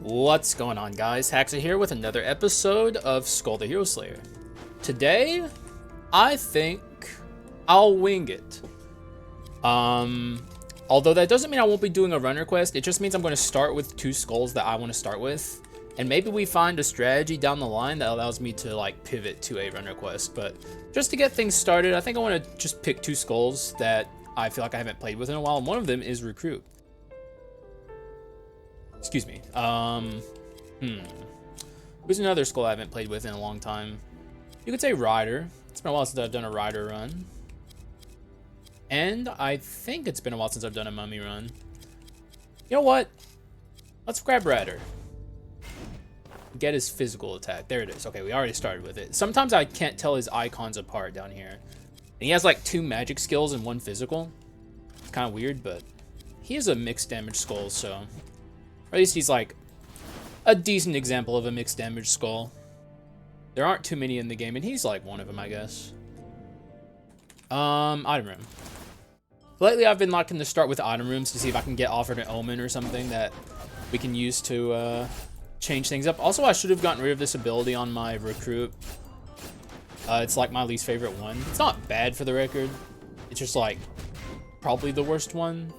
What's going on, guys? Haxa here with another episode of Skul the Hero Slayer. Today, I think I'll wing it. Although that doesn't mean I won't be doing a runner quest, it just means I'm going to start with 2 skulls that I want to start with. And maybe we find a strategy down the line that allows me to like pivot to a runner quest. But just to get things started, I think I want to just pick 2 skulls that I feel like I haven't played with in a while. And one of them is Recruit. Excuse me. Who's another skull I haven't played with in a long time? You could say Rider. It's been a while since I've done a Rider run. And I think it's been a while since I've done a Mummy run. You know what? Let's grab Rider. Get his physical attack. There it is. Okay, we already started with it. Sometimes I can't tell his icons apart down here. And he has like 2 magic skills and 1 physical. It's kind of weird, but he is a mixed damage skull, so... Or at least he's like a decent example of a mixed damage skull. There aren't too many in the game, and he's like one of them, I guess. Item room. Lately, I've been liking to start with item rooms to see if I can get offered an omen or something that we can use to change things up. Also, I should have gotten rid of this ability on my recruit. It's like my least favorite one. It's not bad for the record. It's just like probably the worst one.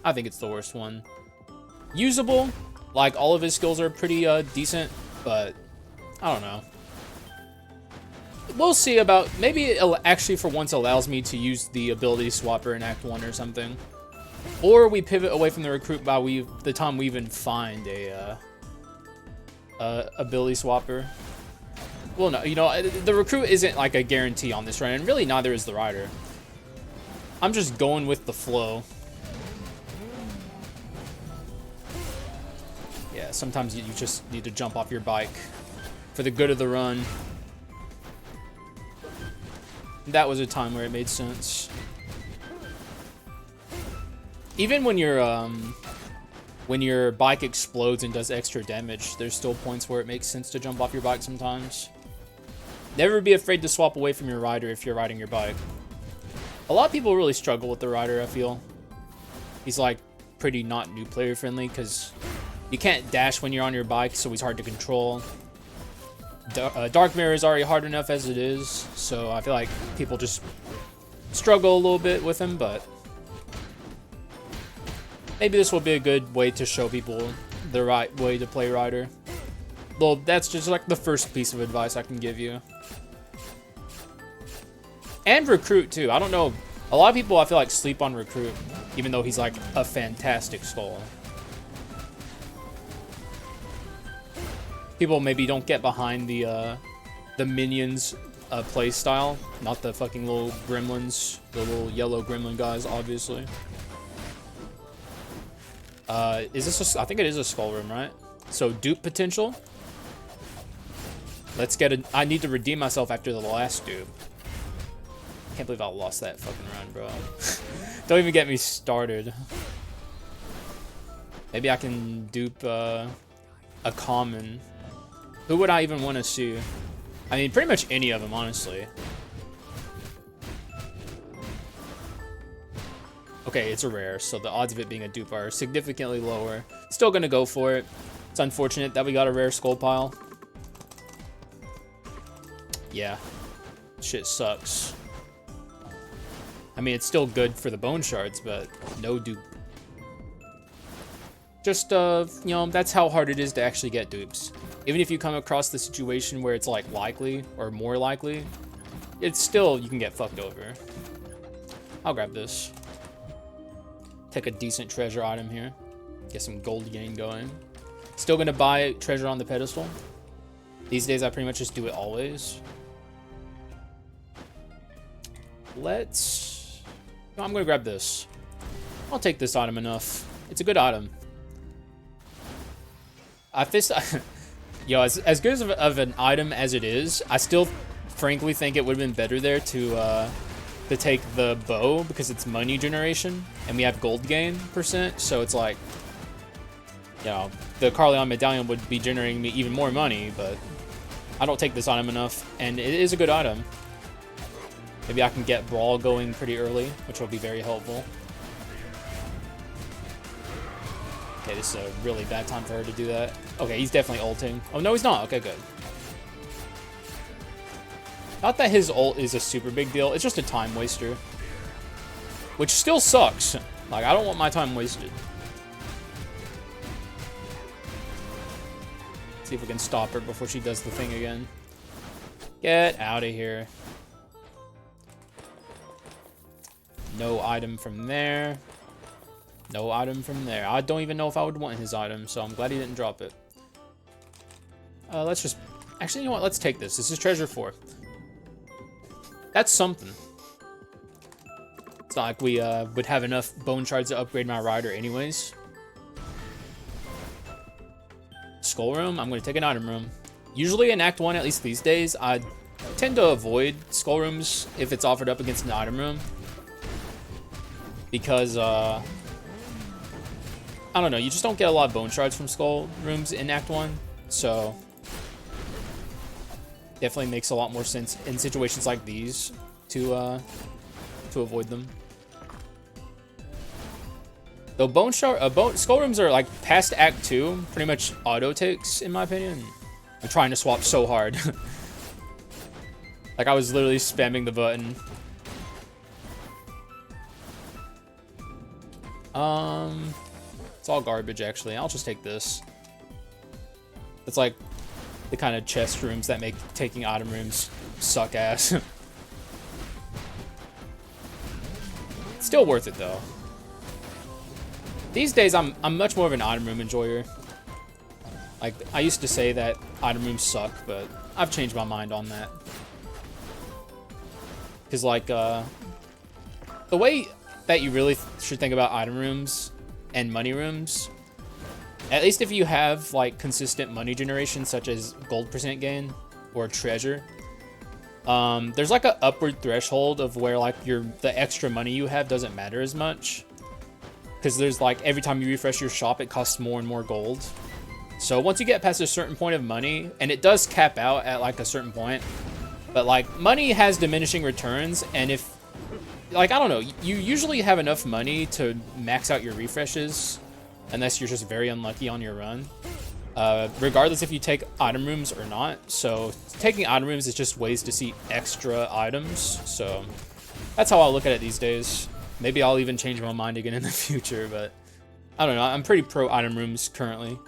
I think it's the worst one. Usable, like all of his skills are pretty decent, but I don't know. We'll see about, maybe it actually for once allows me to use the ability swapper in Act 1 or something. Or we pivot away from the recruit by the time we even find a ability swapper. Well, no, you know, the recruit isn't like a guarantee on this run, and really neither is the rider. I'm just going with the flow. Yeah, sometimes you just need to jump off your bike for the good of the run. That was a time where it made sense. Even when your bike explodes and does extra damage, there's still points where it makes sense to jump off your bike sometimes. Never be afraid to swap away from your rider if you're riding your bike. A lot of people really struggle with the rider, I feel. He's like pretty not new player friendly because you can't dash when you're on your bike, so he's hard to control. Dark Mirror is already hard enough as it is, so I feel like people just struggle a little bit with him, but maybe this will be a good way to show people the right way to play Rider. Well, that's just like the first piece of advice I can give you. And Recruit, too. I don't know. A lot of people, I feel like, sleep on Recruit, even though he's like a fantastic skull. People maybe don't get behind the minions play style, not the fucking little gremlins, the little yellow gremlin guys, obviously. Is this I think it is a skull room, right? So dupe potential. Let's get I need to redeem myself after the last dupe. Can't believe I lost that fucking run, bro. Don't even get me started. Maybe I can dupe a common. Who would I even want to see? I mean, pretty much any of them, honestly. Okay, it's a rare, so the odds of it being a dupe are significantly lower. Still gonna go for it. It's unfortunate that we got a rare skull pile. Yeah. Shit sucks. I mean, it's still good for the bone shards, but no dupe. Just, you know, that's how hard it is to actually get dupes. Even if you come across the situation where it's like likely or more likely, it's still, you can get fucked over. I'll grab this. Take a decent treasure item here. Get some gold gain going. Still gonna buy treasure on the pedestal. These days I pretty much just do it always. Let's... No, I'm gonna grab this. I'll take this item enough. It's a good item. Yo, as good of an item as it is, I still frankly think it would have been better there to take the bow because it's money generation and we have gold gain %, so it's like, you know, the Carleon medallion would be generating me even more money, but I don't take this item enough, and it is a good item. Maybe I can get Brawl going pretty early, which will be very helpful. Okay, this is a really bad time for her to do that. Okay, he's definitely ulting. Oh, no, he's not. Okay, good. Not that his ult is a super big deal. It's just a time waster. Which still sucks. Like, I don't want my time wasted. See if we can stop her before she does the thing again. Get out of here. No item from there. No item from there. I don't even know if I would want his item, so I'm glad he didn't drop it. Let's just... Actually, you know what? Let's take this. This is treasure 4. That's something. It's not like we would have enough bone shards to upgrade my rider anyways. Skull room? I'm going to take an item room. Usually in Act 1, at least these days, I tend to avoid skull rooms if it's offered up against an item room. Because, I don't know, you just don't get a lot of bone shards from skull rooms in Act 1. So, definitely makes a lot more sense in situations like these to avoid them. Though skull rooms are like past Act 2, pretty much auto takes in my opinion. I'm trying to swap so hard. Like I was literally spamming the button. It's all garbage actually. I'll just take this. It's like the kind of chest rooms that make taking item rooms suck ass. Still worth it though. These days, I'm much more of an item room enjoyer. Like, I used to say that item rooms suck, but I've changed my mind on that. Because, like, the way that you really should think about item rooms and money rooms, at least if you have, like, consistent money generation, such as gold percent gain or treasure, there's, like, an upward threshold of where, like, the extra money you have doesn't matter as much. Because there's like, every time you refresh your shop, it costs more and more gold. So once you get past a certain point of money, and it does cap out at like a certain point, but like money has diminishing returns, and if, like, I don't know, you usually have enough money to max out your refreshes, unless you're just very unlucky on your run. Regardless if you take item rooms or not. So taking item rooms is just ways to see extra items. So that's how I look at it these days. Maybe I'll even change my mind again in the future, but I don't know. I'm pretty pro item rooms currently.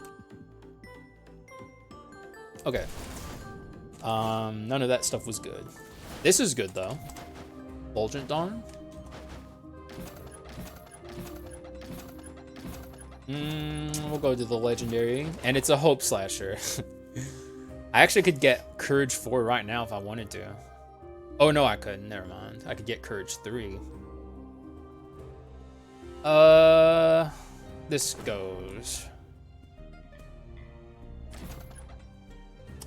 Okay. None of that stuff was good. This is good, though. Fulgent Dawn. We'll go to the legendary. And it's a Hope Slasher. I actually could get Courage 4 right now if I wanted to. Oh, no, I couldn't. Never mind. I could get Courage 3. This goes.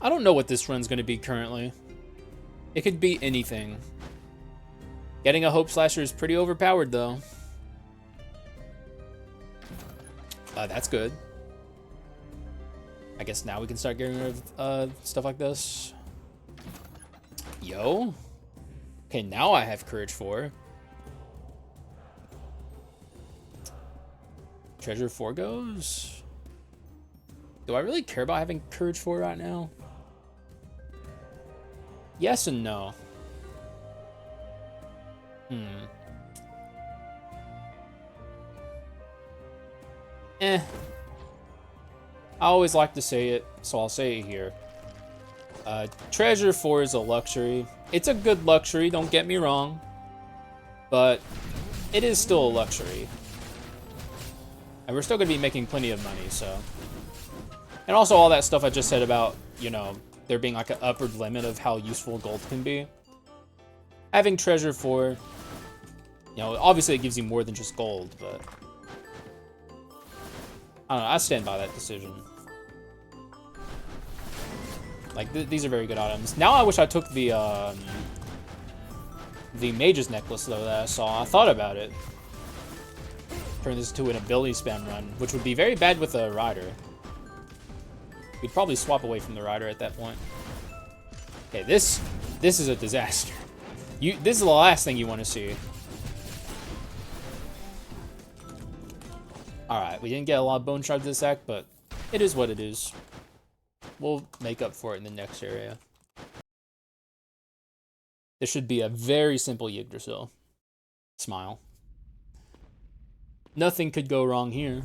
I don't know what this run's gonna be currently. It could be anything. Getting a Hope Slasher is pretty overpowered though. That's good. I guess now we can start getting rid of stuff like this. Yo. Okay, now I have Courage 4. Treasure 4 goes. Do I really care about having Courage 4 right now? Yes and no. I always like to say it, so I'll say it here. Treasure 4 is a luxury. It's a good luxury, don't get me wrong. But it is still a luxury. And we're still going to be making plenty of money, so. And also all that stuff I just said about, you know, there being like an upward limit of how useful gold can be. Having Treasure 4, you know, obviously it gives you more than just gold, but I don't know, I stand by that decision. Like, these are very good items. Now I wish I took the Mage's Necklace, though, that I saw. I thought about it. Turn this into an ability spam run, which would be very bad with a Rider. We'd probably swap away from the Rider at that point. Okay, this is a disaster. This is the last thing you want to see. Alright. that. We didn't get a lot of bone shards this act, but it is what it is. We'll make up for it in the next area. This should be a very simple Yggdrasil. Smile. Nothing could go wrong here.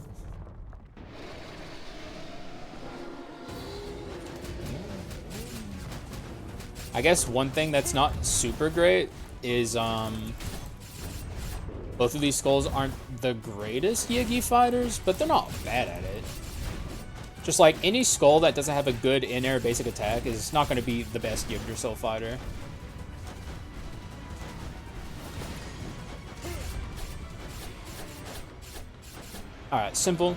I guess one thing that's not super great is both of these skulls aren't the greatest Yiggy fighters, but they're not bad at it. Just like any skull that doesn't have a good in-air basic attack is not going to be the best Yggdrasil fighter. Alright, simple.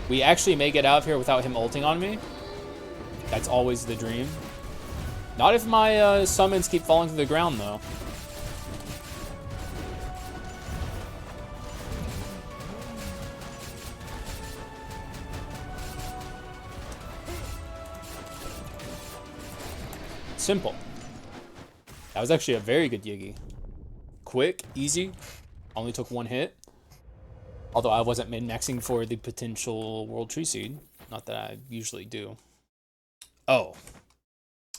We actually may get out of here without him ulting on me. That's always the dream. Not if my summons keep falling to the ground, though. Simple. That was actually a very good Yiggy. Quick, easy, only took one hit. Although I wasn't min-maxing for the potential World Tree Seed. Not that I usually do. Oh.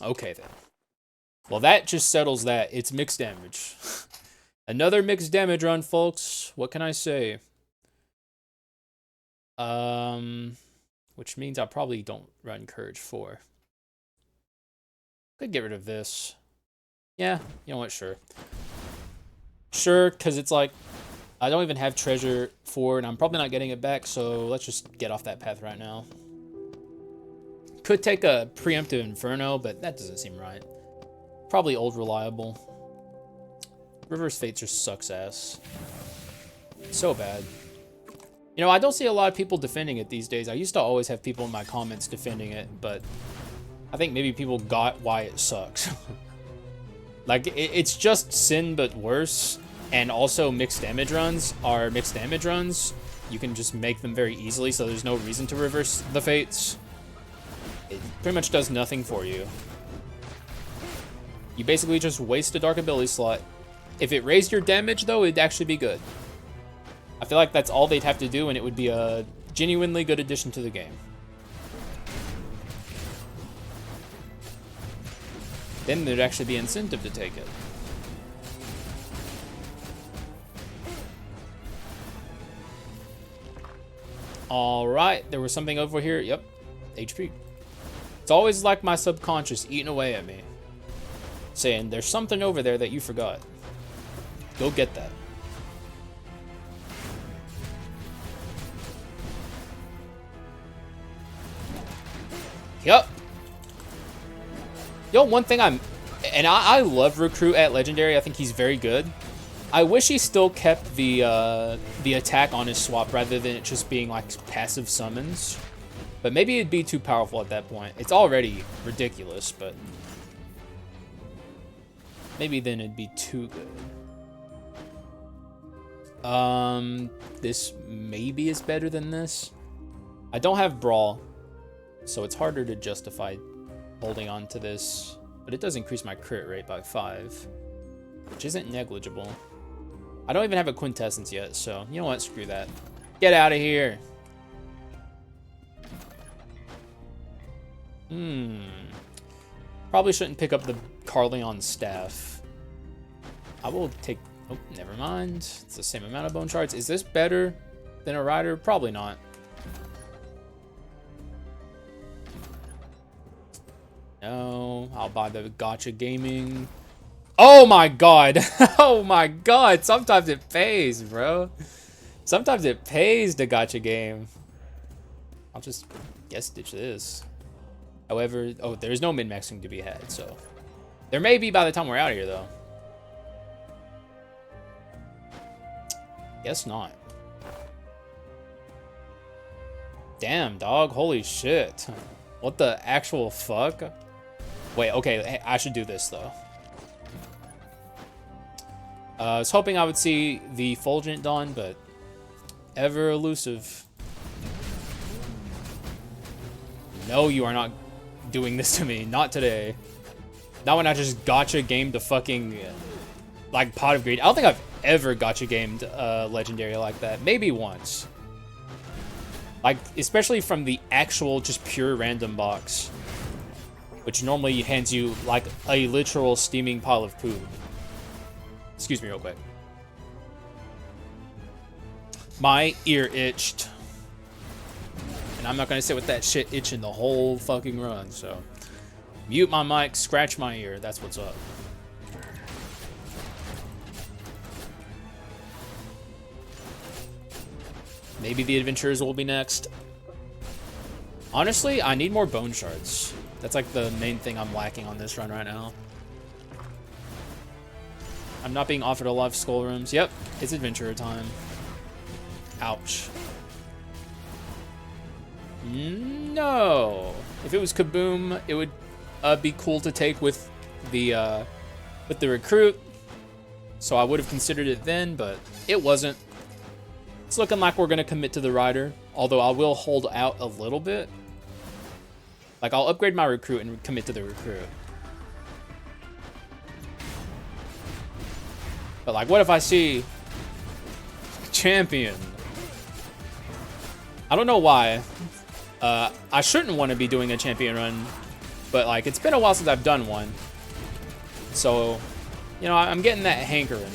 Okay, then. Well, that just settles that. It's mixed damage. Another mixed damage run, folks. What can I say? Which means I probably don't run Courage 4. Could get rid of this. Yeah, you know what? Sure. Sure, because it's like, I don't even have treasure 4, and I'm probably not getting it back, so let's just get off that path right now. Could take a preemptive Inferno, but that doesn't seem right. Probably old reliable. Reverse Fate just sucks ass. So bad. You know, I don't see a lot of people defending it these days. I used to always have people in my comments defending it, but I think maybe people got why it sucks. Like, it's just Sin, but worse. And also mixed damage runs are mixed damage runs. You can just make them very easily, so there's no reason to reverse the fates. It pretty much does nothing for you. You basically just waste a dark ability slot. If it raised your damage, though, it'd actually be good. I feel like that's all they'd have to do, and it would be a genuinely good addition to the game. Then there'd actually be incentive to take it. Alright, there was something over here. Yep, HP. It's always like my subconscious eating away at me, saying there's something over there that you forgot. Go get that. Yep. Yo, one thing I love Recruit at Legendary. I think he's very good. I wish he still kept the attack on his swap rather than it just being like passive summons. But maybe it'd be too powerful at that point. It's already ridiculous, but maybe then it'd be too good. This maybe is better than this. I don't have Brawl, so it's harder to justify holding on to this, but it does increase my crit rate by 5, which isn't negligible. I don't even have a Quintessence yet, so you know what? Screw that. Get out of here. Probably shouldn't pick up the Carleon staff. I will take... Oh, never mind. It's the same amount of bone shards. Is this better than a rider? Probably not. No, I'll buy the Gacha Gaming. Oh my god. Oh my god. Sometimes it pays, bro. Sometimes it pays to Gacha game. I'll just guess ditch this. However, oh, there's no min-maxing to be had, so. There may be by the time we're out of here, though. Guess not. Damn, dog. Holy shit. What the actual fuck? Wait, okay, I should do this, though. I was hoping I would see the Fulgent Dawn, but ever elusive. No, you are not doing this to me. Not today. Not when I just Gacha gamed the fucking, like, Pot of Greed. I don't think I've ever Gacha gamed Legendary like that. Maybe once. Like, especially from the actual just pure random box, which normally hands you like a literal steaming pile of poo. Excuse me real quick. My ear itched. And I'm not going to sit with that shit itching the whole fucking run, so. Mute my mic, scratch my ear, that's what's up. Maybe the adventurers will be next. Honestly, I need more bone shards. That's like the main thing I'm lacking on this run right now. I'm not being offered a lot of skull rooms. Yep, it's adventurer time. Ouch. No. If it was Kaboom, it would be cool to take with the recruit. So I would have considered it then, but it wasn't. It's looking like we're going to commit to the rider, although I will hold out a little bit. Like, I'll upgrade my recruit and commit to the recruit. But, like, what if I see champion? I don't know why. I shouldn't want to be doing a champion run, but, like, it's been a while since I've done one. So, you know, I'm getting that hankering.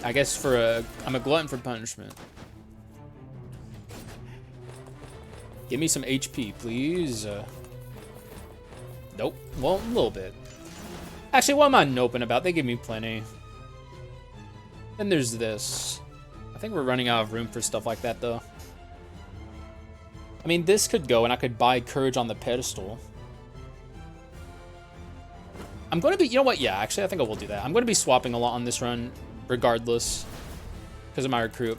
I guess I'm a glutton for punishment. Give me some HP, please. Nope. Well, a little bit. Actually, what am I noping about? They give me plenty. Then there's this. I think we're running out of room for stuff like that, though. I mean, this could go, and I could buy courage on the pedestal. I'm going to be... You know what? Yeah, actually, I think I will do that. I'm going to be swapping a lot on this run, regardless, because of my recruit.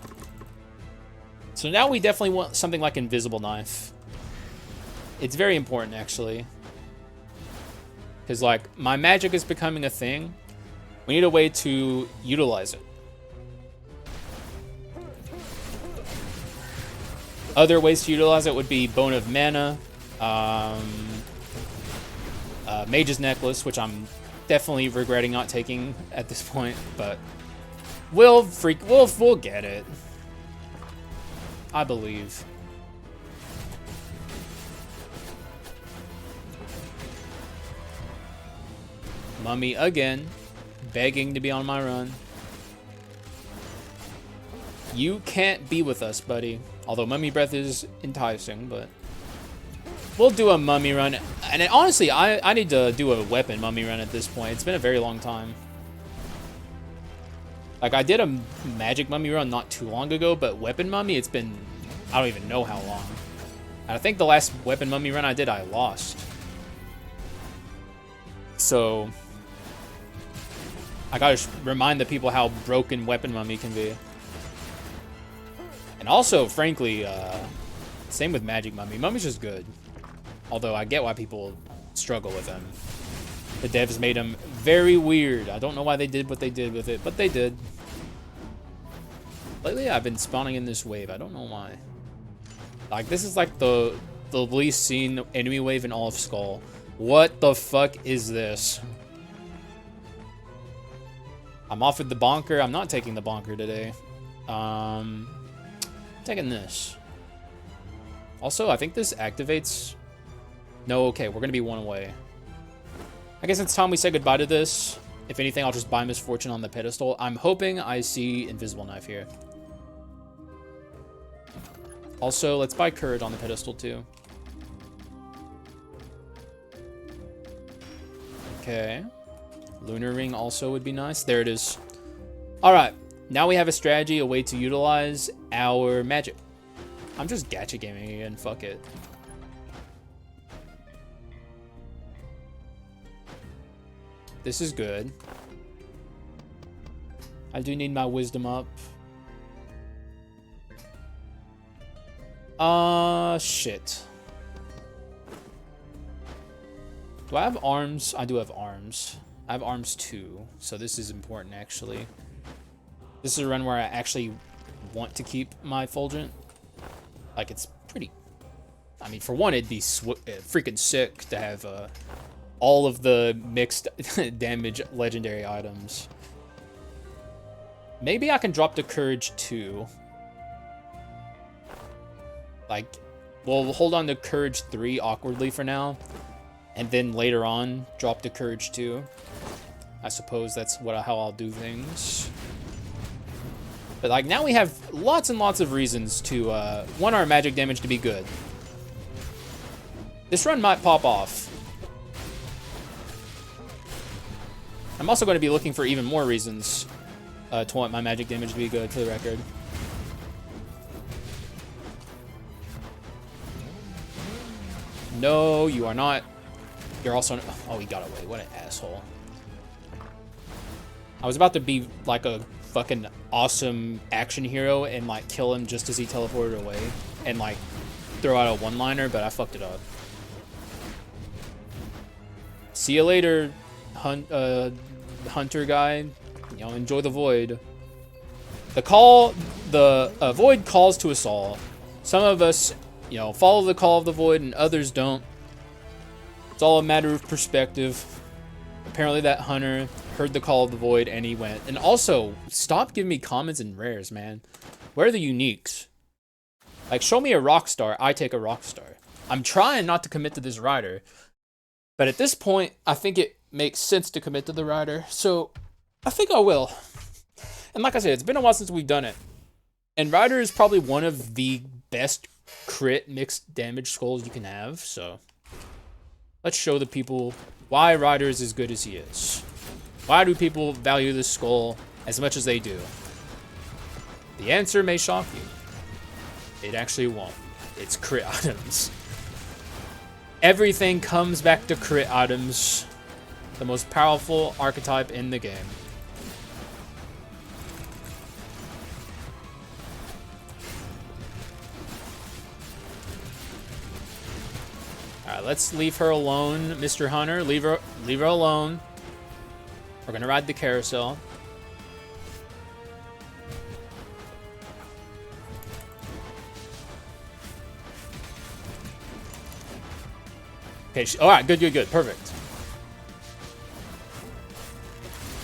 So now we definitely want something like Invisible Knife. It's very important, actually. Because, like, my magic is becoming a thing. We need a way to utilize it. Other ways to utilize it would be Bone of Mana, Mage's Necklace, which I'm definitely regretting not taking at this point, but we'll get it. I believe. Mummy again, begging to be on my run. You can't be with us, buddy. Although Mummy Breath is enticing, but we'll do a Mummy run. And honestly, I need to do a weapon Mummy run at this point. It's been a very long time. Like, I did a magic Mummy run not too long ago, but weapon Mummy, it's been, I don't even know how long. And I think the last weapon Mummy run I did, I lost. So, I gotta remind the people how broken weapon Mummy can be. And also, frankly, same with magic Mummy. Mummy's just good. Although I get why people struggle with him. The devs made him very weird. I don't know why they did what they did with it, but they did. Lately, I've been spawning in this wave. I don't know why. Like, this is like the least seen enemy wave in all of Skul. What the fuck is this? I'm offered the bonker. I'm not taking the bonker today. Taking this. Also, I think this activates... No, okay, we're gonna be one away. I guess it's time we say goodbye to this. If anything, I'll just buy Misfortune on the pedestal. I'm hoping I see Invisible Knife here. Also, let's buy Courage on the pedestal, too. Okay. Lunar Ring also would be nice. There it is. Alright. Now we have a strategy, a way to utilize our magic. I'm just gacha gaming again. Fuck it. This is good. I do need my wisdom up. Shit. Do I have arms? I do have arms. I have arms too, so this is important actually. This is a run where I actually want to keep my Fulgent. Like, it's pretty... I mean, for one, it'd be freaking sick to have all of the mixed damage legendary items. Maybe I can drop the Courage too. Like, we'll hold on to Courage 3 awkwardly for now, and then later on drop to Courage 2. I suppose that's how I'll do things. But like now we have lots and lots of reasons to want our magic damage to be good. This run might pop off. I'm also going to be looking for even more reasons to want my magic damage to be good, for the record. No, you are not. You're also... Oh, he got away. What an asshole. I was about to be like a fucking awesome action hero and like kill him just as he teleported away and like throw out a one-liner, but I fucked it up. See you later, hunter guy. You know, enjoy the void. The void calls to us all. Some of us, you know, follow the call of the void and others don't. It's all a matter of perspective. Apparently that hunter heard the call of the void and he went. And also, stop giving me commons and rares, man. Where are the uniques? Like, show me a rock star, I take a rock star. I'm trying not to commit to this rider, but at this point, I think it makes sense to commit to the rider, so I think I will. And like I said, it's been a while since we've done it. And rider is probably one of the best crit mixed damage skulls you can have, so let's show the people why rider is as good as he is. Why do people value this skull as much as they do? The answer may shock you. It actually won't. It's crit items. Everything comes back to crit items. The most powerful archetype in the game. Alright, let's leave her alone, Mr. Hunter. Leave her alone. We're gonna ride the carousel. Okay, alright, good, perfect.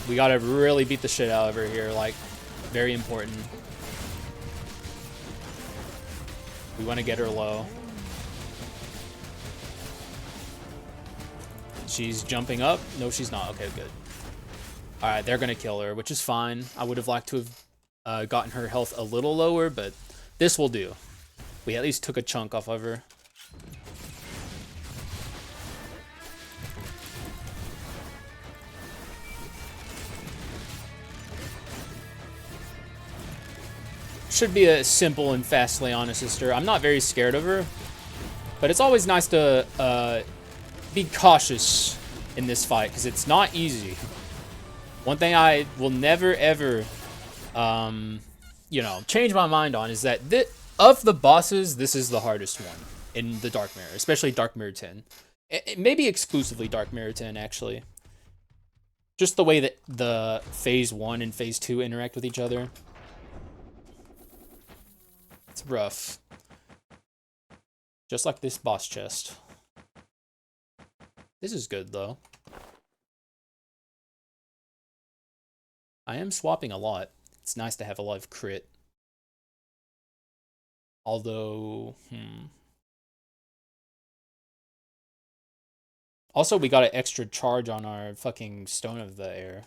We gotta really beat the shit out of her here, like, very important. We wanna get her low. She's jumping up. No, she's not. Okay, good. Alright, they're gonna kill her, which is fine. I would have liked to have gotten her health a little lower, but this will do. We at least took a chunk off of her. Should be a simple and fast Leona sister. I'm not very scared of her, but it's always nice to be cautious in this fight, because it's not easy. One thing I will never, ever, you know, change my mind on is that of the bosses, this is the hardest one in the Dark Mirror, especially Dark Mirror 10. Maybe exclusively Dark Mirror 10, actually. Just the way that the Phase 1 and Phase 2 interact with each other. It's rough. Just like this boss chest. This is good, though. I am swapping a lot. It's nice to have a lot of crit. Although, Also, we got an extra charge on our fucking Stone of the Air.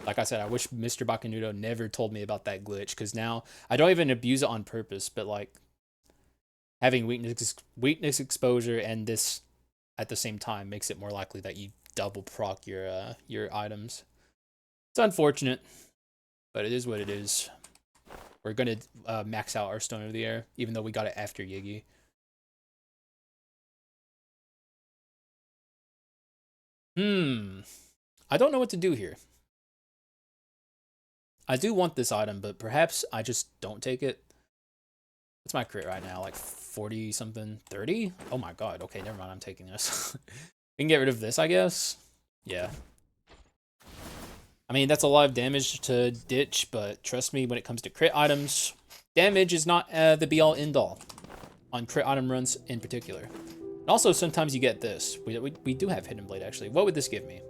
Like I said, I wish Mr. Bacanudo never told me about that glitch, because now I don't even abuse it on purpose, but like having weakness exposure and this at the same time makes it more likely that you double proc your items. It's unfortunate, but it is what it is. We're gonna max out our Stone of the Air, even though we got it after Yiggy. I don't know what to do here. I do want this item, but perhaps I just don't take it. What's my crit right now? Like 40 something? 30? Oh my god. Okay, never mind. I'm taking this. We can get rid of this, I guess. Yeah. I mean, that's a lot of damage to ditch, but trust me, when it comes to crit items, damage is not the be-all, end-all on crit item runs in particular. And also, sometimes you get this. We do have Hidden Blade, actually. What would this give me?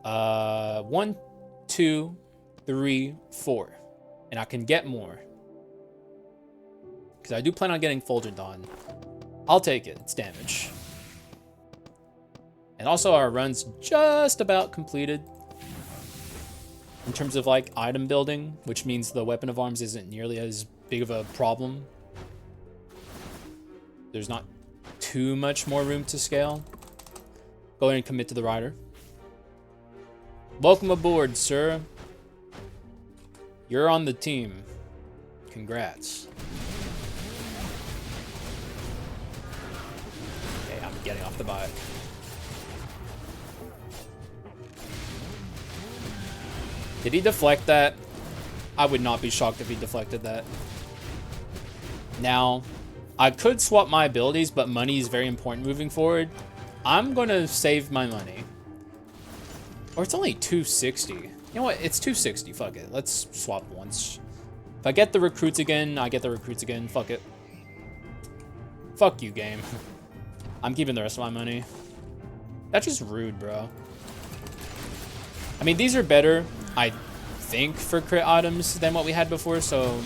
1, 2, 3, 4. And I can get more. Because I do plan on getting Fulgent on. I'll take it. It's damage. And also our run's just about completed. In terms of like item building, which means the weapon of arms isn't nearly as big of a problem. There's not too much more room to scale. Go ahead and commit to the rider. Welcome aboard, sir. You're on the team. Congrats. Okay, I'm getting off the bike. Did he deflect that? I would not be shocked if he deflected that. Now, I could swap my abilities, but money is very important moving forward. I'm going to save my money. Or it's only 260. You know what? It's 260. Fuck it. Let's swap once. If I get the recruits again, I get the recruits again. Fuck it. Fuck you, game. I'm keeping the rest of my money. That's just rude, bro. I mean, these are better, I think, for crit items than what we had before, so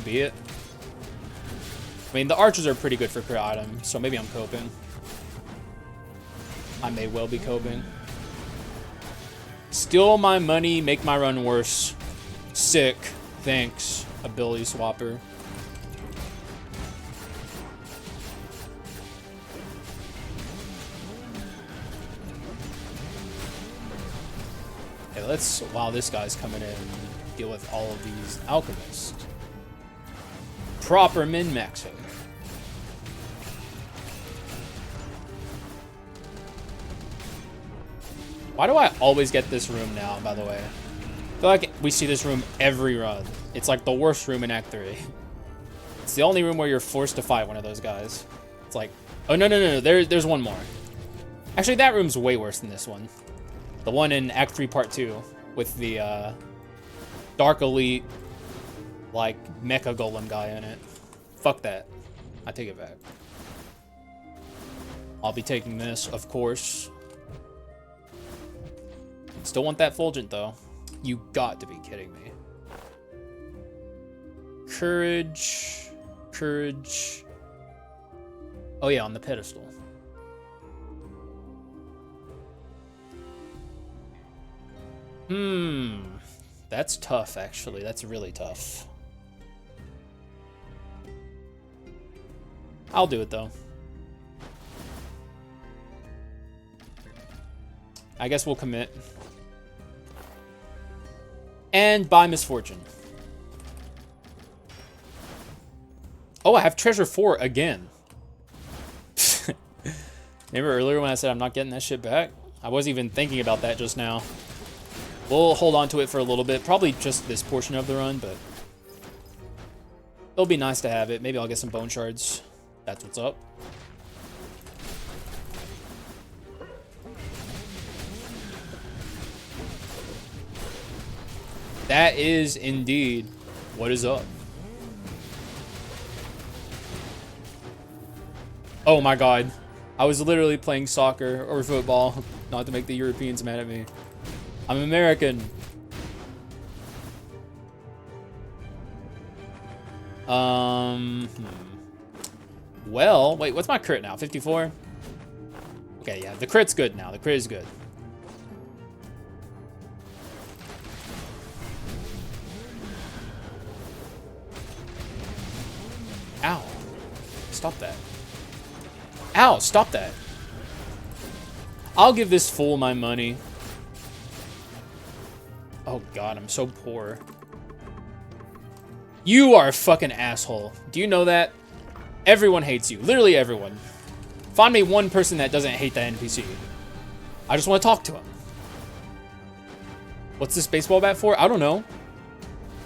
be it. I mean, the archers are pretty good for crit items, so maybe I'm coping. I may well be coping. Steal my money, make my run worse. Sick. Thanks, ability swapper. Okay, let's, while this guy's coming in, deal with all of these alchemists. Proper min-maxing. Why do I always get this room now, by the way? I feel like we see this room every run. It's like the worst room in Act 3. It's the only room where you're forced to fight one of those guys. It's like, oh, no. There's one more. Actually, that room's way worse than this one. The one in Act 3 Part 2 with the Dark Elite, like, Mecha Golem guy in it. Fuck that. I take it back. I'll be taking this, of course. Still want that Fulgent, though. You got to be kidding me. Courage. Courage. Oh, yeah, on the pedestal. That's tough, actually. That's really tough. I'll do it, though. I guess we'll commit. And buy Misfortune. Oh, I have Treasure 4 again. Remember earlier when I said I'm not getting that shit back? I wasn't even thinking about that just now. We'll hold on to it for a little bit. Probably just this portion of the run, but it'll be nice to have it. Maybe I'll get some bone shards. That's what's up. That is indeed what is up. Oh my god. I was literally playing soccer or football, not to make the Europeans mad at me. I'm American. Well, wait, what's my crit now? 54? Okay, yeah, the crit's good now. The crit is good. Ow. Stop that. Ow, stop that. I'll give this fool my money. Oh god, I'm so poor. You are a fucking asshole. Do you know that? Everyone hates you. Literally everyone. Find me one person that doesn't hate that NPC. I just want to talk to him. What's this baseball bat for? I don't know.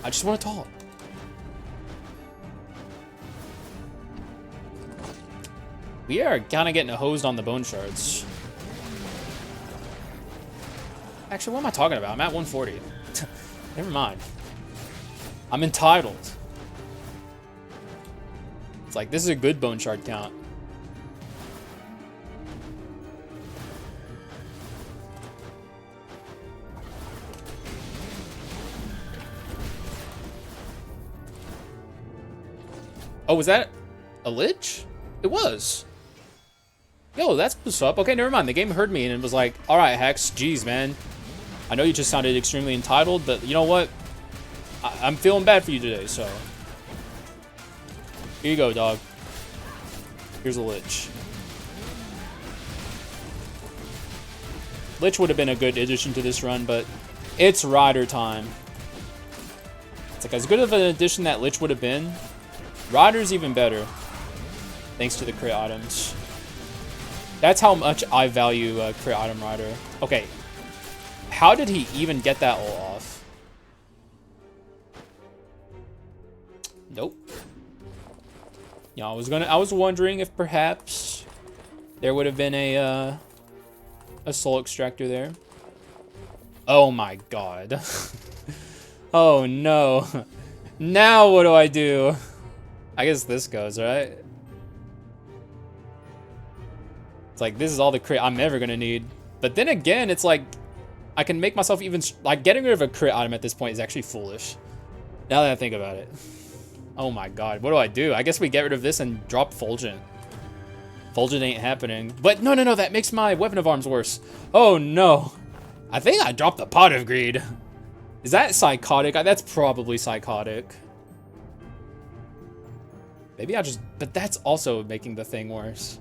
I just want to talk. We are kind of getting hosed on the bone shards. Actually, what am I talking about? I'm at 140. Never mind. I'm entitled. It's like, this is a good bone shard count. Oh, was that a lich? It was. Yo, that's what's up. Okay, never mind. The game heard me and it was like, all right, Hex, geez, man. I know you just sounded extremely entitled, but you know what? I'm feeling bad for you today, so. Here you go, dog. Here's a lich. Lich would have been a good addition to this run, but it's rider time. It's like as good of an addition that Lich would have been. Rider's even better. Thanks to the crit items. That's how much I value crit item Rider. Okay. How did he even get that all off? Nope. Yeah, I was wondering if perhaps there would have been a soul extractor there. Oh my god. Oh no. Now what do I do? I guess this goes, right? It's like, this is all the crit I'm ever gonna need. But then again, it's like, I can make myself even, like, getting rid of a crit item at this point is actually foolish. Now that I think about it. Oh my god, what do? I guess we get rid of this and drop Fulgent. Fulgent ain't happening. But no, that makes my weapon of arms worse. Oh no. I think I dropped the Pot of Greed. Is that psychotic? That's probably psychotic. Maybe I just, but that's also making the thing worse.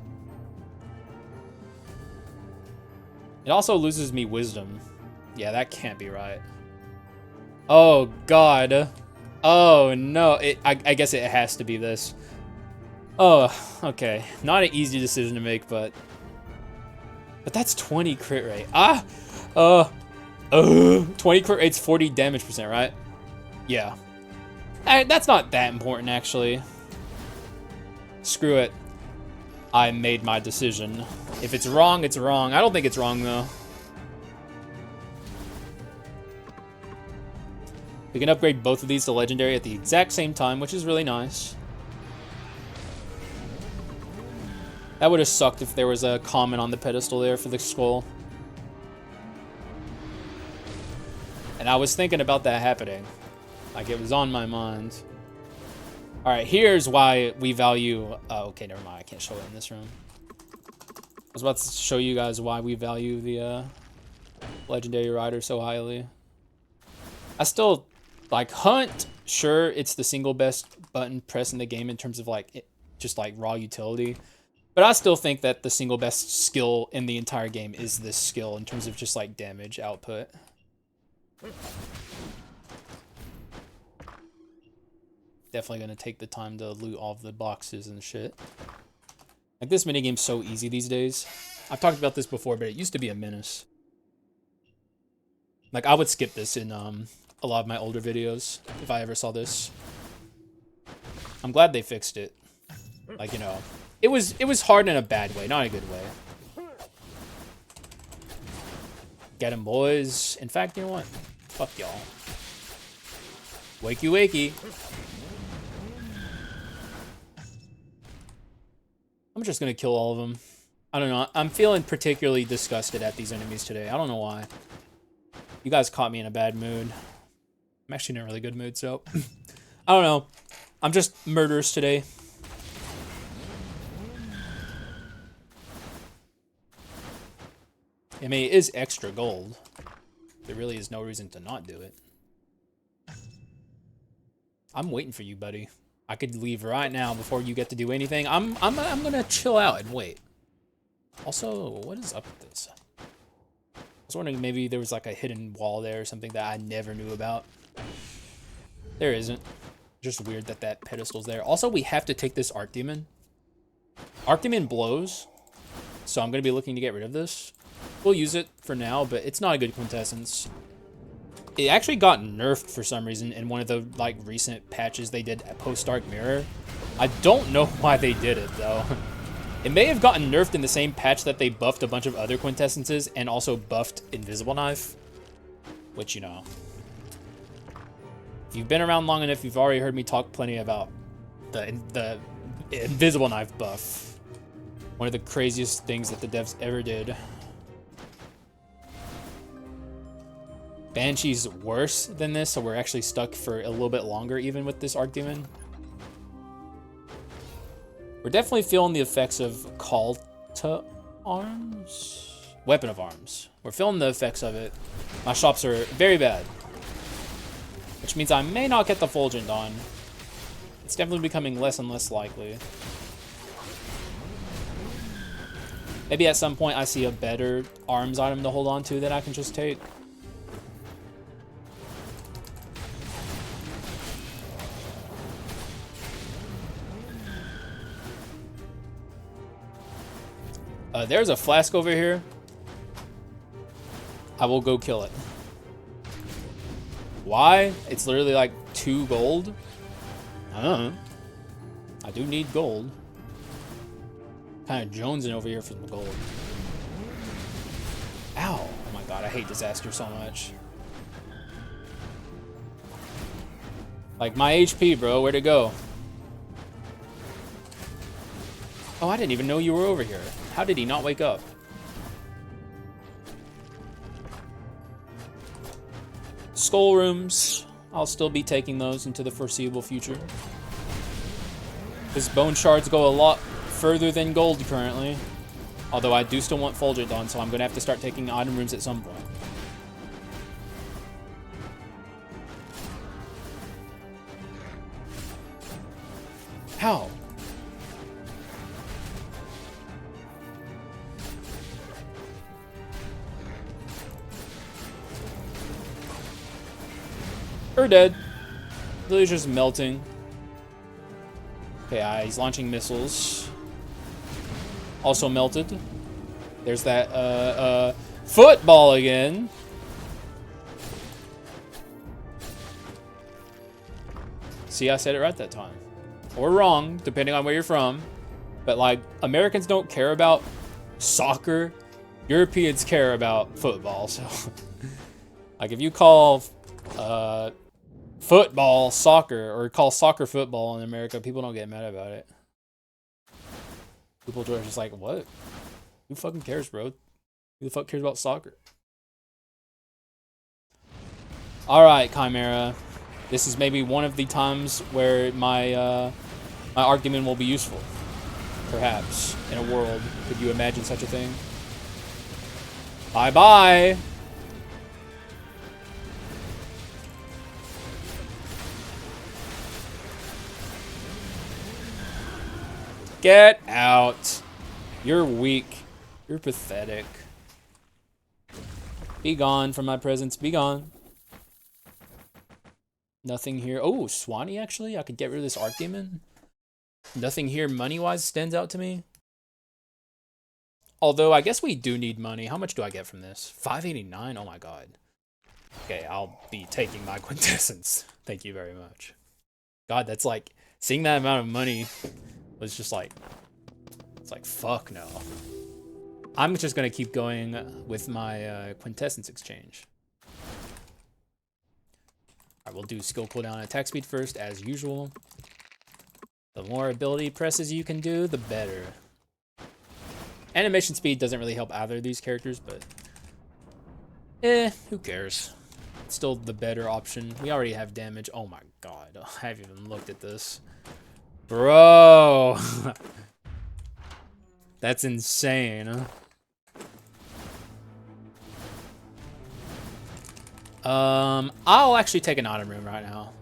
It also loses me wisdom. Yeah, that can't be right. Oh god. Oh no, I guess it has to be this. Oh, okay. Not an easy decision to make, but that's 20 crit rate. 20 crit rate's 40 damage percent, right? Yeah. That's not that important, actually. Screw it. I made my decision. If it's wrong, it's wrong. I don't think it's wrong, though. We can upgrade both of these to Legendary at the exact same time, which is really nice. That would have sucked if there was a comment on the pedestal there for the skull. And I was thinking about that happening. Like, it was on my mind. Alright, here's why we value... Oh, okay, never mind. I can't show it in this room. I was about to show you guys why we value the Legendary Rider so highly. I still... Like, Hunt, sure, it's the single best button press in the game in terms of, like, just, like, raw utility. But I still think that the single best skill in the entire game is this skill in terms of just, like, damage output. Definitely gonna take the time to loot all of the boxes and shit. Like, this minigame's so easy these days. I've talked about this before, but it used to be a menace. Like, I would skip this in, a lot of my older videos if I ever saw this. I'm glad they fixed it. Like, you know, it was hard in a bad way, not a good way. Get 'em, boys. In fact, you know what? Fuck y'all. Wakey wakey. I'm just gonna kill all of them. I don't know. I'm feeling particularly disgusted at these enemies today. I don't know why. You guys caught me in a bad mood. I'm actually in a really good mood, so... I don't know. I'm just murderous today. I mean, it is extra gold. There really is no reason to not do it. I'm waiting for you, buddy. I could leave right now before you get to do anything. I'm gonna chill out and wait. Also, what is up with this? I was wondering maybe there was like a hidden wall there or something that I never knew about. There isn't. Just weird that that pedestal's there. Also, we have to take this Archdemon. Archdemon blows, so I'm gonna be looking to get rid of this. We'll use it for now, but it's not a good quintessence. It actually got nerfed for some reason in one of the like recent patches they did at post-Dark Mirror. I don't know why they did it though. It may have gotten nerfed in the same patch that they buffed a bunch of other quintessences and also buffed Invisible Knife, which, you know, if you've been around long enough, you've already heard me talk plenty about the Invisible Knife buff. One of the craziest things that the devs ever did. Banshee's worse than this, so we're actually stuck for a little bit longer even with this Archdemon. We're definitely feeling the effects of call to arms? Weapon of arms. We're feeling the effects of it. My shops are very bad. Which means I may not get the Fulgent on. It's definitely becoming less and less likely. Maybe at some point I see a better arms item to hold on to that I can just take. There's a flask over here. I will go kill it. Why? It's literally like 2 gold. I don't know. I do need gold. Kind of jonesing over here for the gold. Ow. Oh my god, I hate disaster so much. Like my HP, bro. Where'd it go? Oh, I didn't even know you were over here. How did he not wake up? Skull rooms. I'll still be taking those into the foreseeable future. Because bone shards go a lot further than gold currently. Although I do still want Fulgent on, so I'm going to have to start taking item rooms at some point. How? We're dead. Villager's melting. Okay, he's launching missiles. Also melted. There's that, football again. See, I said it right that time. Or wrong, depending on where you're from. But, like, Americans don't care about soccer. Europeans care about football, so... like, if you call, football soccer, or call soccer football in America, people don't get mad about it. People are just like, what? Who fucking cares, bro? Who the fuck cares about soccer? Alright, Chimera. This is maybe one of the times where my my argument will be useful. Perhaps. In a world. Could you imagine such a thing? Bye-bye! Get out. You're weak. You're pathetic. Be gone from my presence. Be gone. Nothing here. Oh, Swanee, actually? I could get rid of this Archdemon. Nothing here money-wise stands out to me. Although, I guess we do need money. How much do I get from this? 589? Oh my god. Okay, I'll be taking my quintessence. Thank you very much. God, that's like... Seeing that amount of money... was just like, it's like, fuck no. I'm just gonna keep going with my quintessence exchange. Alright, we'll do skill cooldown attack speed first, as usual. The more ability presses you can do, the better. Animation speed doesn't really help either of these characters, but who cares? It's still the better option. We already have damage. Oh my god, I haven't even looked at this. Bro, that's insane. I'll actually take an item room right now.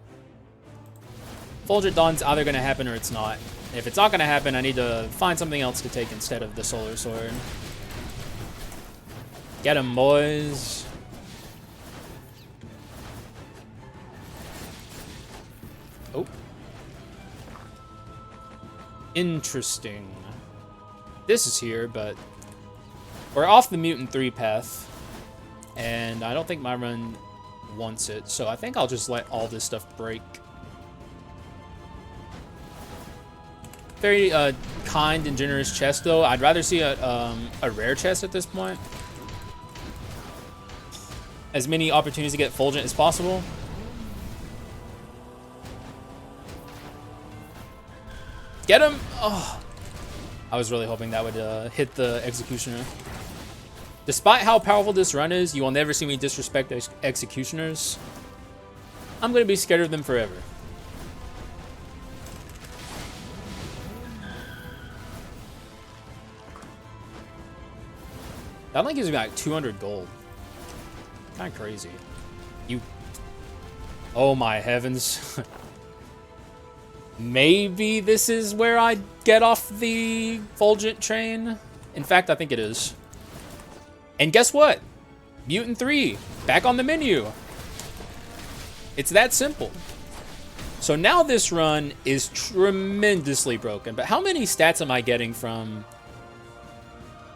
Fulgent Dawn's either gonna happen or it's not. If it's not gonna happen, I need to find something else to take instead of the Solar Sword. Get 'em, boys. Oh. Interesting. This is here, but we're off the Mutant 3 path, and I don't think my run wants it, so I think I'll just let all this stuff break. Very kind and generous chest, though. I'd rather see a rare chest at this point. As many opportunities to get Fulgent as possible. Get him! Oh, I was really hoping that would hit the Executioner. Despite how powerful this run is, you will never see me disrespect Executioners. I'm going to be scared of them forever. That only gives me like 200 gold. Kind of crazy. You... Oh my heavens. Maybe this is where I get off the Fulgent train. In fact, I think it is. And guess what? Mutant 3, back on the menu. It's that simple. So now this run is tremendously broken. But how many stats am I getting from...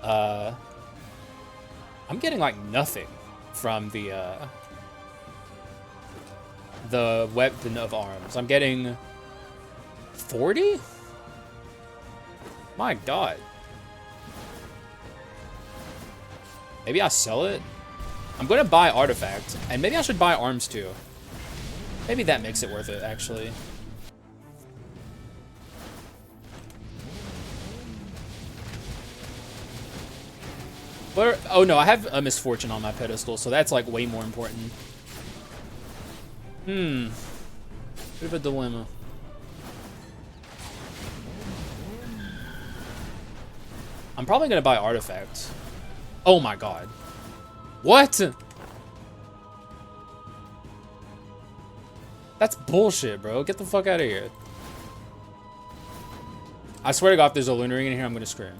I'm getting like nothing from the weapon of arms. I'm getting 40? My god. Maybe I sell it? I'm gonna buy artifact, and maybe I should buy arms too. Maybe that makes it worth it, actually. But, oh no, I have a misfortune on my pedestal, so that's like way more important. Bit of a dilemma. I'm probably gonna buy artifacts. Oh my god. What? That's bullshit, bro. Get the fuck out of here. I swear to god, if there's a lunar ring in here, I'm gonna scream.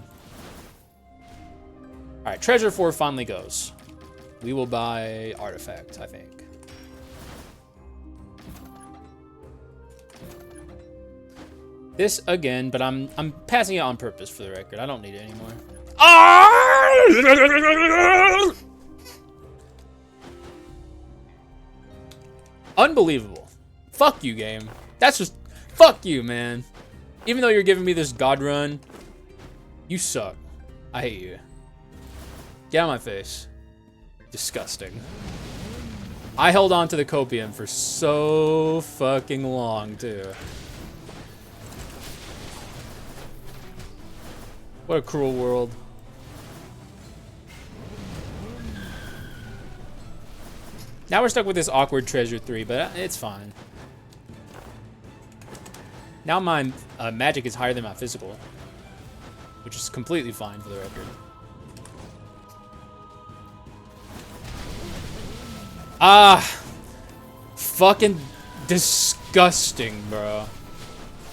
Alright, treasure 4 finally goes. We will buy artifact, I think. This again, but I'm passing it on purpose for the record. I don't need it anymore. Unbelievable. Fuck you, game. That's just... Fuck you, man. Even though you're giving me this god run, you suck. I hate you. Get out of my face. Disgusting. I held on to the copium for so fucking long, too. What a cruel world. Now we're stuck with this awkward treasure 3, but it's fine. Now my magic is higher than my physical, which is completely fine for the record. Fucking disgusting, bro.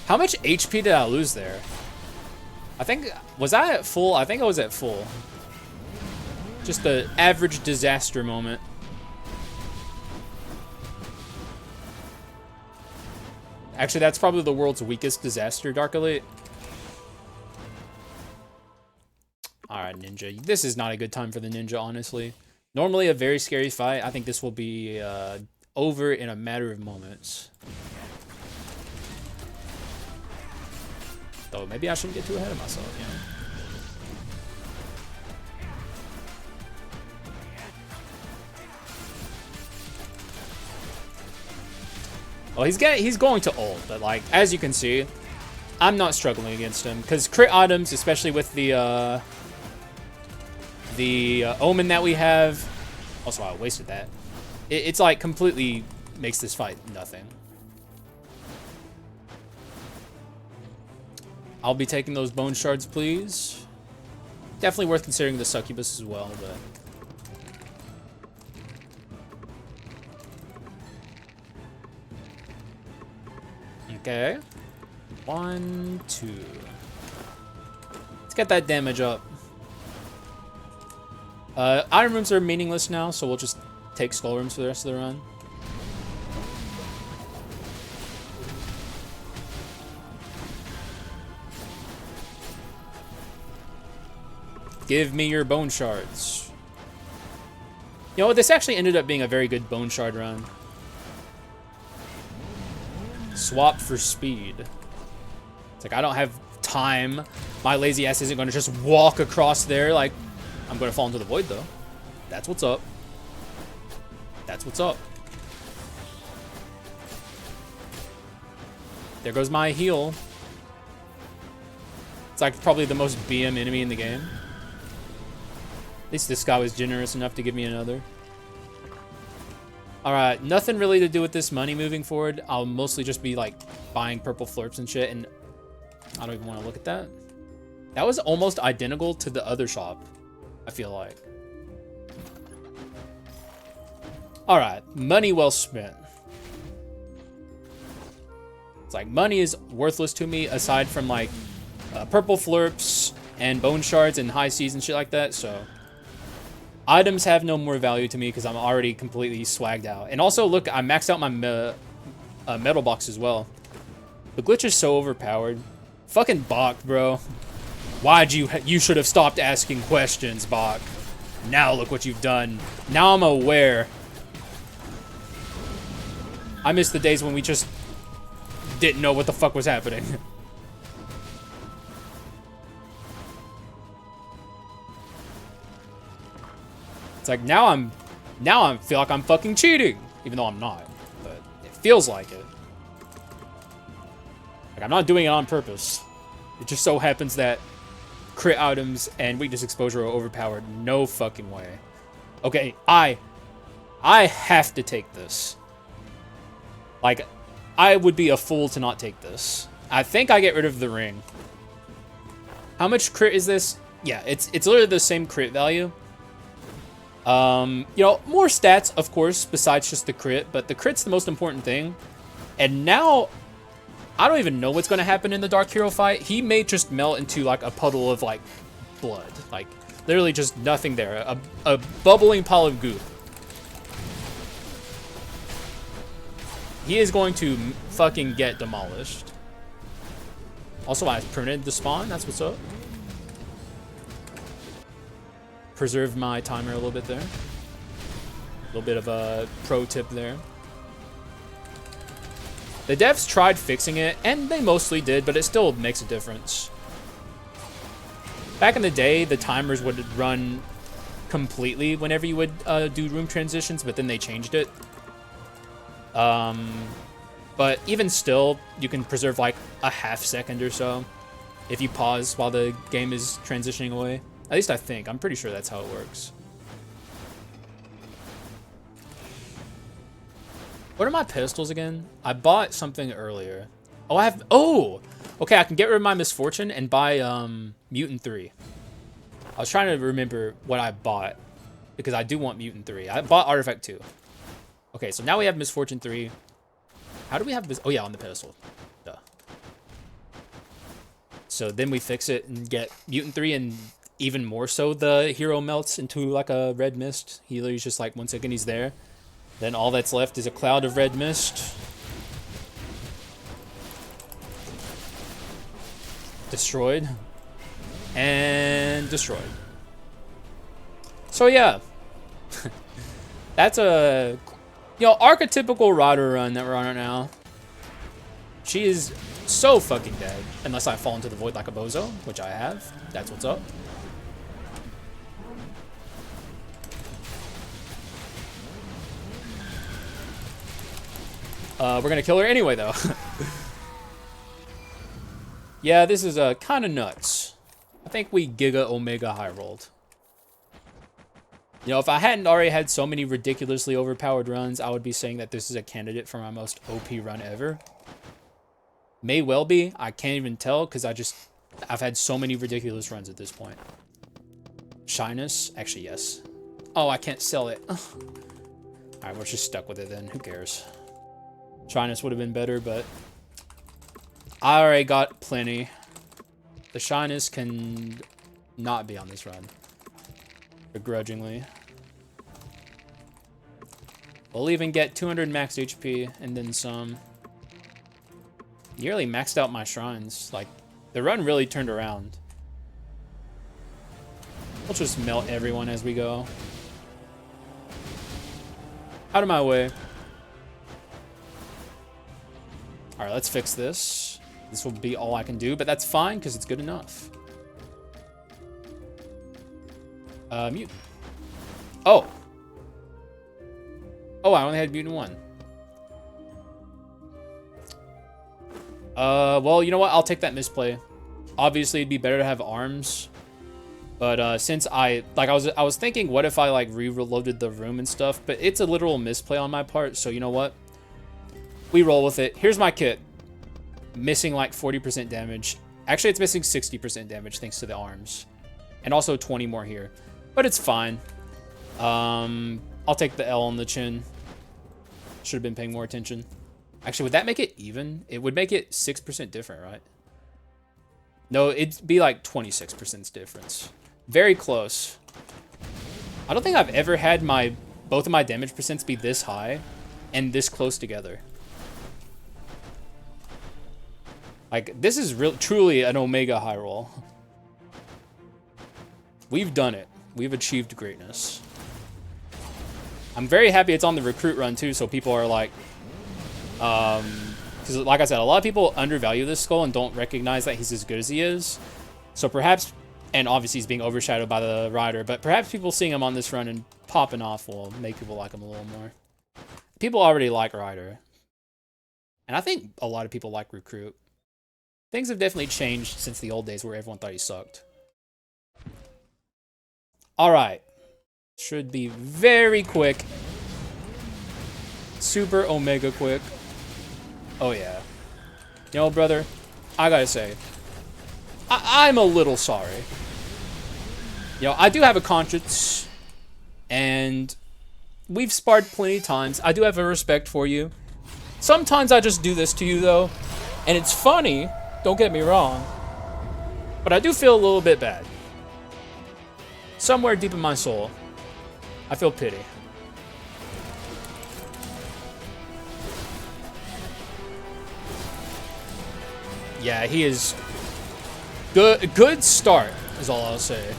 How much HP did I lose there? I think, was I at full? I think I was at full. Just the average disaster moment. Actually, that's probably the world's weakest disaster, Dark Elite. Alright, Ninja. This is not a good time for the Ninja, honestly. Normally a very scary fight. I think this will be over in a matter of moments. Though maybe I shouldn't get too ahead of myself, you know. Well, he's going to ult, but like as you can see, I'm not struggling against him because crit items, especially with the omen that we have. Also, I wasted that. It's like completely makes this fight nothing. I'll be taking those bone shards, please. Definitely worth considering the succubus as well, but. Okay. 1, 2. Let's get that damage up. Iron rooms are meaningless now, so we'll just take skull rooms for the rest of the run. Give me your bone shards. You know what? This actually ended up being a very good bone shard run. Swap for speed. It's like I don't have time. My lazy ass isn't going to just walk across there. Like, I'm going to fall into the void, though. That's what's up. That's what's up. There goes my heal. It's like probably the most BM enemy in the game. At least this guy was generous enough to give me another. Alright, nothing really to do with this money moving forward. I'll mostly just be like buying purple flirps and shit, and I don't even want to look at that. That was almost identical to the other shop, I feel like. Alright, money well spent. It's like, money is worthless to me aside from like purple flurps and bone shards and high seas and shit like that, so items have no more value to me because I'm already completely swagged out. And also, look, I maxed out my metal box as well. The glitch is so overpowered. Fucking Bach, bro. Why'd you should have stopped asking questions, Bach. Now look what you've done. Now I'm aware. I miss the days when we just didn't know what the fuck was happening. It's like now I feel like I'm fucking cheating, even though I'm not, but it feels like it. Like I'm not doing it on purpose. It just so happens that crit items and weakness exposure are overpowered. No fucking way. Okay, I have to take this. Like, I would be a fool to not take this. I think I get rid of the ring. How much crit is this? Yeah, it's literally the same crit value. You know, more stats, of course, besides just the crit, but the crit's the most important thing. And now, I don't even know what's going to happen in the Dark Hero fight. He may just melt into, like, a puddle of, like, blood. Like, literally just nothing there. A bubbling pile of goo. He is going to fucking get demolished. Also, I printed the spawn. That's what's up. Preserved my timer a little bit there. A little bit of a pro tip there. The devs tried fixing it, and they mostly did, but it still makes a difference. Back in the day, the timers would run completely whenever you would do room transitions, but then they changed it. But even still, you can preserve like a half second or so if you pause while the game is transitioning away. At least I think. I'm pretty sure that's how it works. What are my pistols again? I bought something earlier. Oh, I have... Oh! Okay, I can get rid of my Misfortune and buy Mutant 3. I was trying to remember what I bought because I do want Mutant 3. I bought Artifact 2. Okay, so now we have Misfortune 3. How do we have this? Oh, yeah, on the pedestal. Duh. So then we fix it and get Mutant 3, and even more so, the hero melts into like a red mist. He literally just like, 1 second he's there. Then all that's left is a cloud of red mist. Destroyed. And destroyed. So yeah. That's a... You know, archetypical Rider run that we're on right now. She is so fucking dead. Unless I fall into the void like a bozo, which I have. That's what's up. We're gonna kill her anyway, though. Yeah, this is kind of nuts. I think we Giga Omega high rolled. You know, if I hadn't already had so many ridiculously overpowered runs, I would be saying that this is a candidate for my most OP run ever. May well be. I can't even tell because I've had so many ridiculous runs at this point. Shyness? Actually, yes. Oh, I can't sell it. Alright, we're just stuck with it then. Who cares? Shyness would have been better, but I already got plenty. The shyness can not be on this run. Begrudgingly. We'll even get 200 max HP and then some. Nearly maxed out my shrines. Like, the run really turned around. We'll just melt everyone as we go. Out of my way. Alright, let's fix this. This will be all I can do, but that's fine because it's good enough. Mutant. Oh. Oh, I only had Mutant 1. Well, you know what? I'll take that misplay. Obviously, it'd be better to have arms. But, since I was thinking, what if I, like, re-reloaded the room and stuff? But it's a literal misplay on my part, so you know what? We roll with it. Here's my kit. Missing, like, 40% damage. Actually, it's missing 60% damage thanks to the arms. And also 20 more here. But it's fine. I'll take the L on the chin. Should have been paying more attention. Actually, would that make it even? It would make it 6% different, right? No, it'd be like 26% difference. Very close. I don't think I've ever had both of my damage percents be this high and this close together. Like, this is truly an Omega high roll. We've done it. We've achieved greatness. I'm very happy it's on the recruit run too, so people are like, because like I said, a lot of people undervalue this skull and don't recognize that he's as good as he is. So perhaps, and obviously he's being overshadowed by the rider, but perhaps people seeing him on this run and popping off will make people like him a little more. People already like rider, and I think a lot of people like recruit. Things have definitely changed since the old days where everyone thought he sucked. All right. Should be very quick. Super Omega quick. Oh, yeah. You know, brother, I gotta say, I'm a little sorry. You know, I do have a conscience, and we've sparred plenty of times. I do have a respect for you. Sometimes I just do this to you, though, and it's funny. Don't get me wrong. But I do feel a little bit bad. Somewhere deep in my soul, I feel pity. Yeah, he is good. Good start is all I'll say.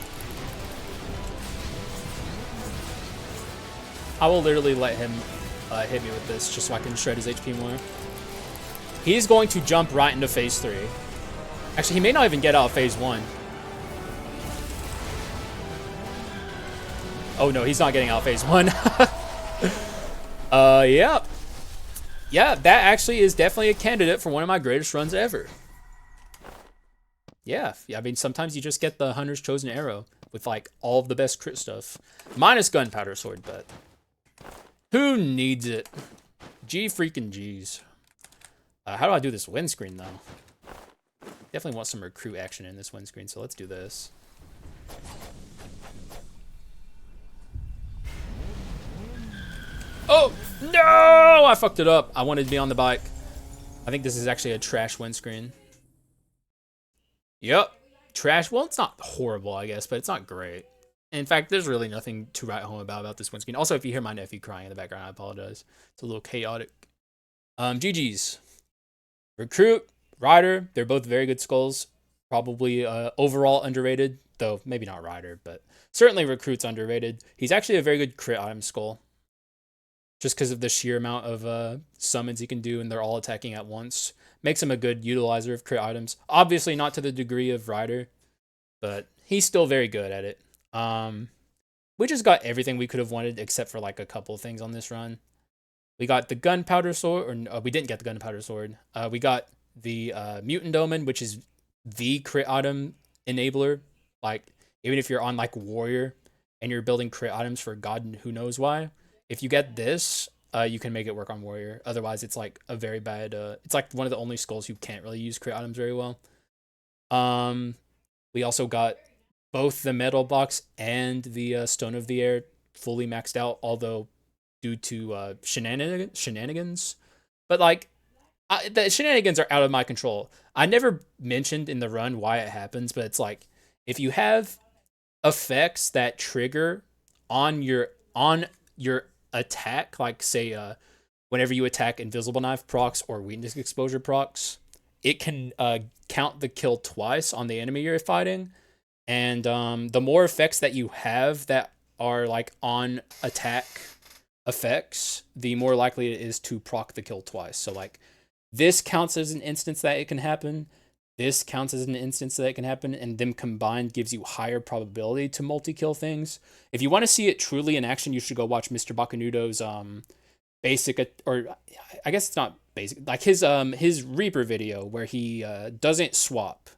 I will literally let him hit me with this just so I can shred his HP more. He's going to jump right into phase 3. Actually, he may not even get out of phase 1. Oh no, he's not getting out of phase 1. Yeah. Yeah, that actually is definitely a candidate for one of my greatest runs ever. Yeah, I mean, sometimes you just get the Hunter's Chosen Arrow with, like, all of the best crit stuff. Minus Gunpowder Sword, but who needs it? G freaking G's. How do I do this windscreen, though? Definitely want some recruit action in this windscreen, so let's do this. Oh, no! I fucked it up. I wanted to be on the bike. I think this is actually a trash windscreen. Yep. Trash. Well, it's not horrible, I guess, but it's not great. In fact, there's really nothing to write home about this windscreen. Also, if you hear my nephew crying in the background, I apologize. It's a little chaotic. GG's. Recruit, Rider, they're both very good skulls. Probably overall underrated, though maybe not Rider, but certainly Recruit's underrated. He's actually a very good crit item skull. Just because of the sheer amount of summons he can do, and they're all attacking at once. Makes him a good utilizer of crit items. Obviously not to the degree of Rider, but he's still very good at it. We just got everything we could have wanted except for like a couple of things on this run. We got the Gunpowder Sword, or we didn't get the Gunpowder Sword. We got the Mutant Omen, which is the crit item enabler. Like, even if you're on like Warrior and you're building crit items for God who knows why, if you get this, you can make it work on Warrior. Otherwise, it's like a very bad. It's like one of the only skulls who can't really use crit items very well. We also got both the Metal Box and the Stone of the Air fully maxed out, although due to shenanigans. But like, the shenanigans are out of my control. I never mentioned in the run why it happens, but it's like, if you have effects that trigger on your attack, like say whenever you attack Invisible Knife procs or Weakness Exposure procs, it can count the kill twice on the enemy you're fighting. And the more effects that you have that are like on attack effects, the more likely it is to proc the kill twice. So like, this counts as an instance that it can happen. This counts as an instance that it can happen, and them combined gives you higher probability to multi-kill things. If you want to see it truly in action, you should go watch Mr. Bakunudo's basic, or I guess it's not basic, like his Reaper video where he doesn't swap,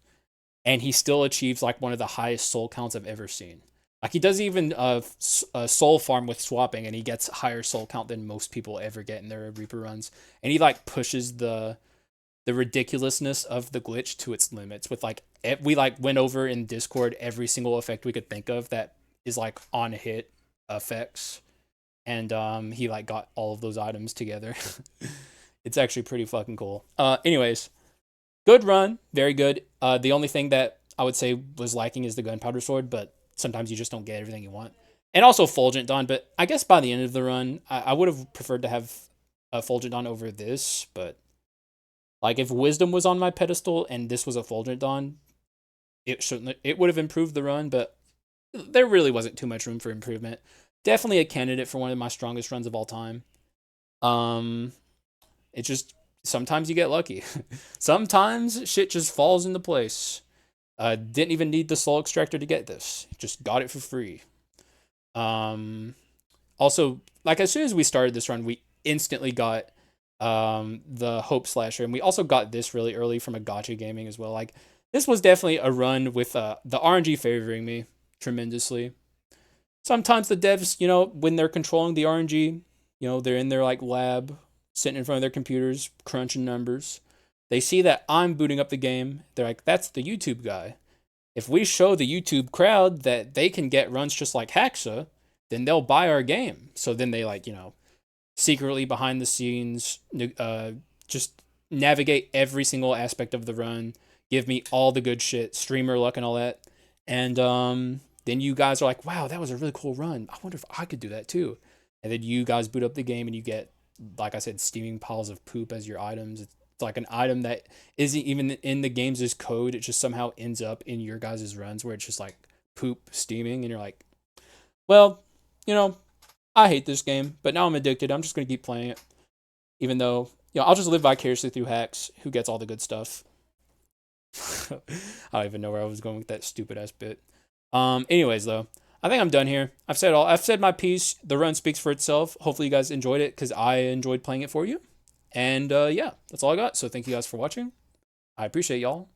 and he still achieves like one of the highest soul counts I've ever seen. Like, he does even soul farm with swapping, and he gets higher soul count than most people ever get in their Reaper runs. And he like pushes the ridiculousness of the glitch to its limits with like, we like went over in Discord every single effect we could think of that is like on hit effects. and he like got all of those items together. It's actually pretty fucking cool. Anyways, good run, very good. The only thing that I would say was lacking is the gunpowder sword, but sometimes you just don't get everything you want. And also Fulgent Dawn, but I guess by the end of the run, I would have preferred to have a Fulgent Dawn over this, but like if Wisdom was on my pedestal and this was a Fulgent Dawn, it would have improved the run, but there really wasn't too much room for improvement. Definitely a candidate for one of my strongest runs of all time. Um, it just sometimes you get lucky. Sometimes shit just falls into place. Didn't even need the soul extractor to get this. Just got it for free. Also, like as soon as we started this run, we instantly got the Hope Slasher, and we also got this really early from a Gacha Gaming as well. Like this was definitely a run with the RNG favoring me tremendously. Sometimes the devs, when they're controlling the RNG, they're in their like lab, sitting in front of their computers, crunching numbers. They see that I'm booting up the game. They're like, that's the YouTube guy. If we show the YouTube crowd that they can get runs just like Haxa, then they'll buy our game. So then they like, secretly behind the scenes, just navigate every single aspect of the run, give me all the good shit, streamer luck and all that. And then you guys are like, wow, that was a really cool run. I wonder if I could do that too. And then you guys boot up the game and you get, like I said, steaming piles of poop as your items. It's like an item that isn't even in the game's code. It just somehow ends up in your guys' runs where it's just like poop steaming. And you're like, well, I hate this game, but now I'm addicted. I'm just going to keep playing it. Even though, I'll just live vicariously through Hax, who gets all the good stuff. I don't even know where I was going with that stupid ass bit. Anyways, though, I think I'm done here. I've said my piece. The run speaks for itself. Hopefully you guys enjoyed it because I enjoyed playing it for you. And yeah, that's all I got. So thank you guys for watching. I appreciate y'all.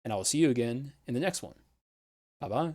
And I will see you again in the next one. Bye-bye.